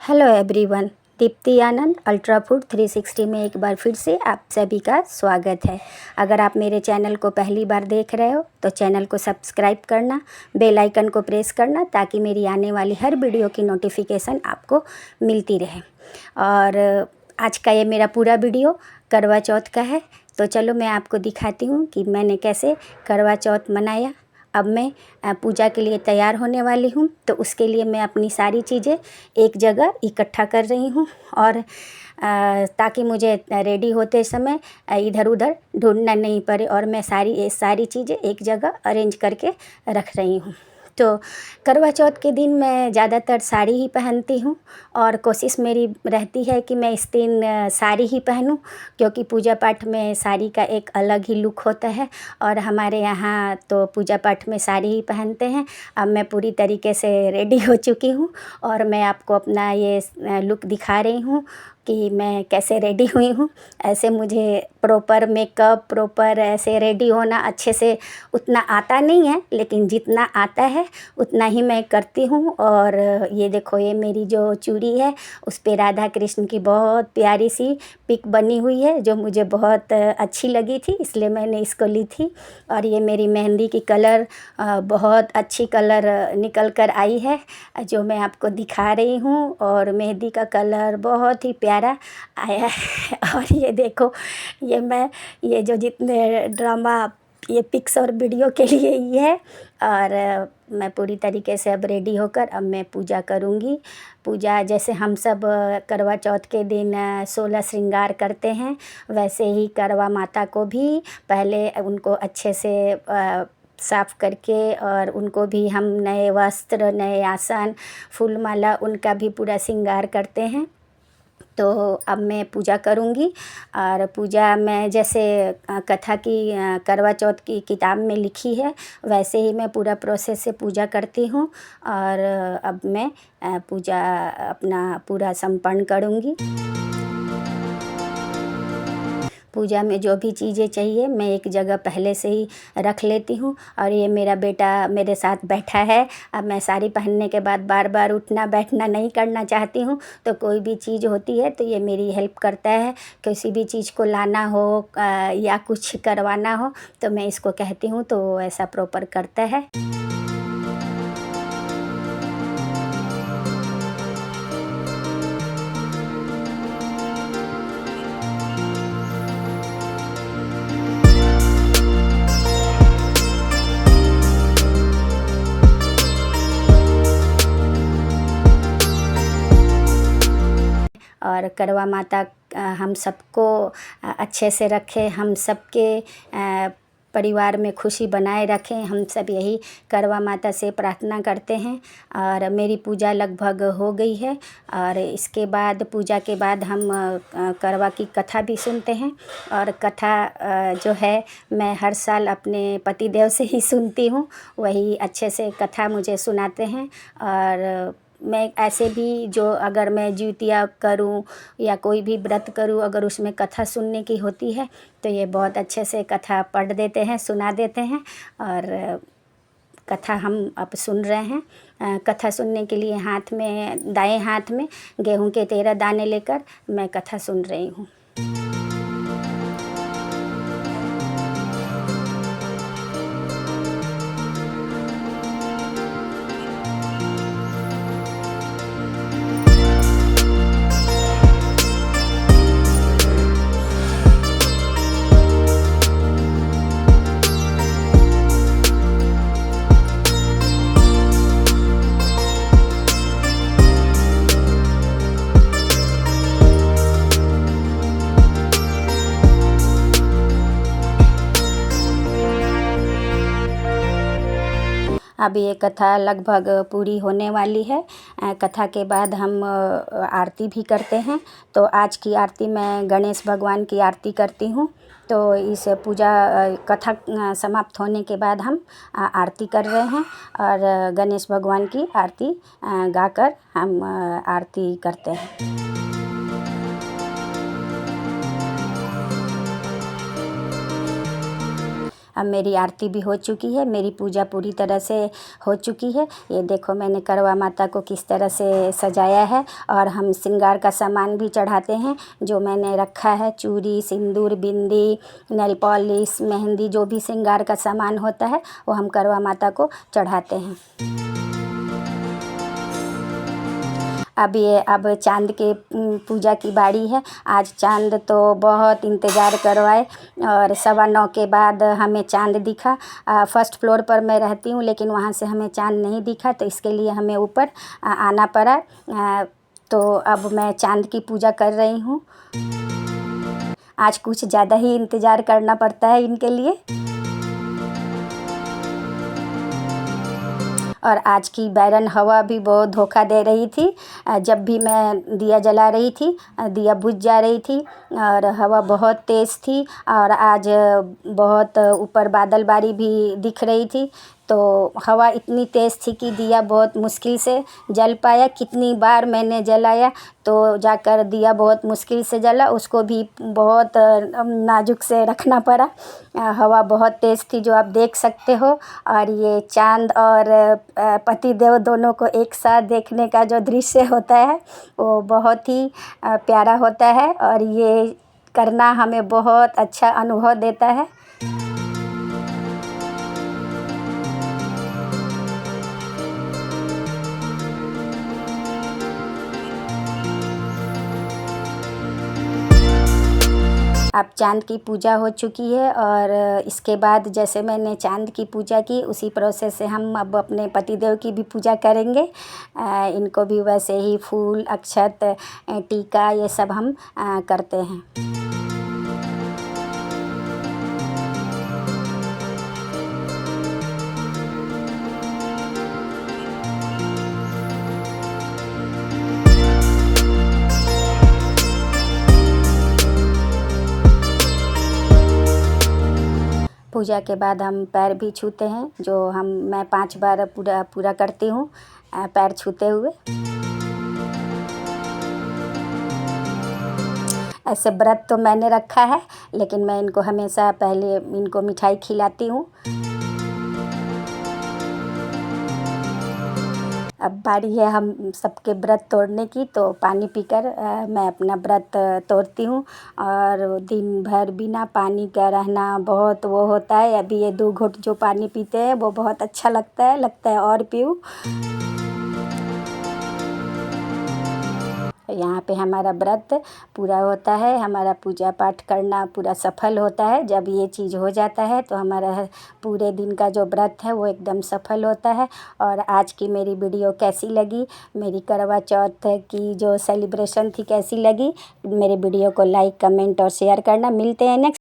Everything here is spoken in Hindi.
हेलो एवरीवन, दीप्ति आनंद अल्ट्रा फूड 360 में एक बार फिर से आप सभी का स्वागत है। अगर आप मेरे चैनल को पहली बार देख रहे हो तो चैनल को सब्सक्राइब करना, बेल आइकन को प्रेस करना ताकि मेरी आने वाली हर वीडियो की नोटिफिकेशन आपको मिलती रहे। और आज का ये मेरा पूरा वीडियो करवा चौथ का है, तो चलो मैं आपको दिखाती हूँ कि मैंने कैसे करवा चौथ मनाया। अब मैं पूजा के लिए तैयार होने वाली हूँ, तो उसके लिए मैं अपनी सारी चीज़ें एक जगह इकट्ठा कर रही हूँ और ताकि मुझे रेडी होते समय इधर उधर ढूंढना नहीं पड़े और मैं सारी चीज़ें एक जगह अरेंज करके रख रही हूँ। तो करवा चौथ के दिन मैं ज़्यादातर साड़ी ही पहनती हूँ और कोशिश मेरी रहती है कि मैं इस दिन साड़ी ही पहनूं, क्योंकि पूजा पाठ में साड़ी का एक अलग ही लुक होता है और हमारे यहाँ तो पूजा पाठ में साड़ी ही पहनते हैं। अब मैं पूरी तरीके से रेडी हो चुकी हूँ और मैं आपको अपना ये लुक दिखा रही हूँ कि मैं कैसे रेडी हुई हूँ। ऐसे मुझे प्रॉपर मेकअप, प्रॉपर ऐसे रेडी होना अच्छे से उतना आता नहीं है, लेकिन जितना आता है उतना ही मैं करती हूँ। और ये देखो, ये मेरी जो चूड़ी है उस पे राधा कृष्ण की बहुत प्यारी सी पिक बनी हुई है जो मुझे बहुत अच्छी लगी थी, इसलिए मैंने इसको ली थी। और ये मेरी मेहंदी की कलर बहुत अच्छी कलर निकल कर आई है जो मैं आपको दिखा रही हूँ, और मेहंदी का कलर बहुत ही प्यारा आया है। और ये देखो, ये जो जितने ड्रामा ये पिक्स और वीडियो के लिए ही है। और मैं पूरी तरीके से अब रेडी होकर अब मैं पूजा करूँगी। पूजा जैसे हम सब करवा चौथ के दिन 16 श्रृंगार करते हैं, वैसे ही करवा माता को भी पहले उनको अच्छे से साफ़ करके और उनको भी हम नए वस्त्र, नए आसन, फूल माला उनका भी पूरा श्रृंगार करते हैं। तो अब मैं पूजा करूँगी और पूजा में जैसे कथा की करवा चौथ की किताब में लिखी है वैसे ही मैं पूरा प्रोसेस से पूजा करती हूँ। और अब मैं पूजा अपना पूरा संपन्न करूँगी। पूजा में जो भी चीज़ें चाहिए मैं एक जगह पहले से ही रख लेती हूँ। और ये मेरा बेटा मेरे साथ बैठा है। अब मैं साड़ी पहनने के बाद बार बार उठना बैठना नहीं करना चाहती हूँ, तो कोई भी चीज़ होती है तो ये मेरी हेल्प करता है। किसी भी चीज़ को लाना हो या कुछ करवाना हो तो मैं इसको कहती हूँ तो ऐसा प्रॉपर करता है। और करवा माता हम सबको अच्छे से रखे, हम सबके परिवार में खुशी बनाए रखें, हम सब यही करवा माता से प्रार्थना करते हैं। और मेरी पूजा लगभग हो गई है और इसके बाद पूजा के बाद हम करवा की कथा भी सुनते हैं। और कथा जो है मैं हर साल अपने पतिदेव से ही सुनती हूँ, वही अच्छे से कथा मुझे सुनाते हैं। और मैं ऐसे भी जो अगर मैं जितिया करूं या कोई भी व्रत करूं, अगर उसमें कथा सुनने की होती है तो ये बहुत अच्छे से कथा पढ़ देते हैं, सुना देते हैं। और कथा हम अब सुन रहे हैं। कथा सुनने के लिए दाएं हाथ में गेहूं के 13 दाने लेकर मैं कथा सुन रही हूँ। अब ये कथा लगभग पूरी होने वाली है। कथा के बाद हम आरती भी करते हैं। तो आज की आरती मैं गणेश भगवान की आरती करती हूँ। तो इस पूजा कथा समाप्त होने के बाद हम आरती कर रहे हैं और गणेश भगवान की आरती गाकर हम आरती करते हैं। अब मेरी आरती भी हो चुकी है, मेरी पूजा पूरी तरह से हो चुकी है। ये देखो मैंने करवा माता को किस तरह से सजाया है। और हम श्रृंगार का सामान भी चढ़ाते हैं, जो मैंने रखा है, चूड़ी, सिंदूर, बिंदी, नेल पॉलिश, मेहंदी, जो भी श्रृंगार का सामान होता है वो हम करवा माता को चढ़ाते हैं। अब चाँद के पूजा की बारी है। आज चाँद तो बहुत इंतज़ार करवाए और 9:15 के बाद हमें चाँद दिखा। फर्स्ट फ्लोर पर मैं रहती हूँ, लेकिन वहाँ से हमें चाँद नहीं दिखा, तो इसके लिए हमें ऊपर आना पड़ा। तो अब मैं चाँद की पूजा कर रही हूँ। आज कुछ ज़्यादा ही इंतज़ार करना पड़ता है इनके लिए। और आज की बैरन हवा भी बहुत धोखा दे रही थी। जब भी मैं दिया जला रही थी, दिया बुझ जा रही थी और हवा बहुत तेज़ थी। और आज बहुत ऊपर बादलबारी भी दिख रही थी, तो हवा इतनी तेज़ थी कि दिया बहुत मुश्किल से जल पाया। कितनी बार मैंने जलाया तो जाकर दिया बहुत मुश्किल से जला, उसको भी बहुत नाजुक से रखना पड़ा। हवा बहुत तेज़ थी, जो आप देख सकते हो। और ये चाँद और पतिदेव दोनों को एक साथ देखने का जो दृश्य होता है वो बहुत ही प्यारा होता है, और ये करना हमें बहुत अच्छा अनुभव देता है। अब चाँद की पूजा हो चुकी है, और इसके बाद जैसे मैंने चाँद की पूजा की, उसी प्रोसेस से हम अब अपने पतिदेव की भी पूजा करेंगे। इनको भी वैसे ही फूल, अक्षत, टीका, ये सब हम करते हैं। पूजा के बाद हम पैर भी छूते हैं, जो मैं 5 बार पूरा करती हूँ पैर छूते हुए। ऐसे व्रत तो मैंने रखा है, लेकिन मैं इनको हमेशा पहले इनको मिठाई खिलाती हूँ। अब बारी है हम सबके व्रत तोड़ने की, तो पानी पीकर मैं अपना व्रत तोड़ती हूँ। और दिन भर बिना पानी का रहना बहुत वो होता है। अभी ये 2 घूंट जो पानी पीते हैं वो बहुत अच्छा लगता है और पीऊँ। यहाँ पे हमारा व्रत पूरा होता है, हमारा पूजा पाठ करना पूरा सफल होता है। जब ये चीज़ हो जाता है तो हमारा पूरे दिन का जो व्रत है वो एकदम सफल होता है। और आज की मेरी वीडियो कैसी लगी, मेरी करवा चौथ की जो सेलिब्रेशन थी कैसी लगी, मेरे वीडियो को लाइक, कमेंट और शेयर करना। मिलते हैं नेक्स्ट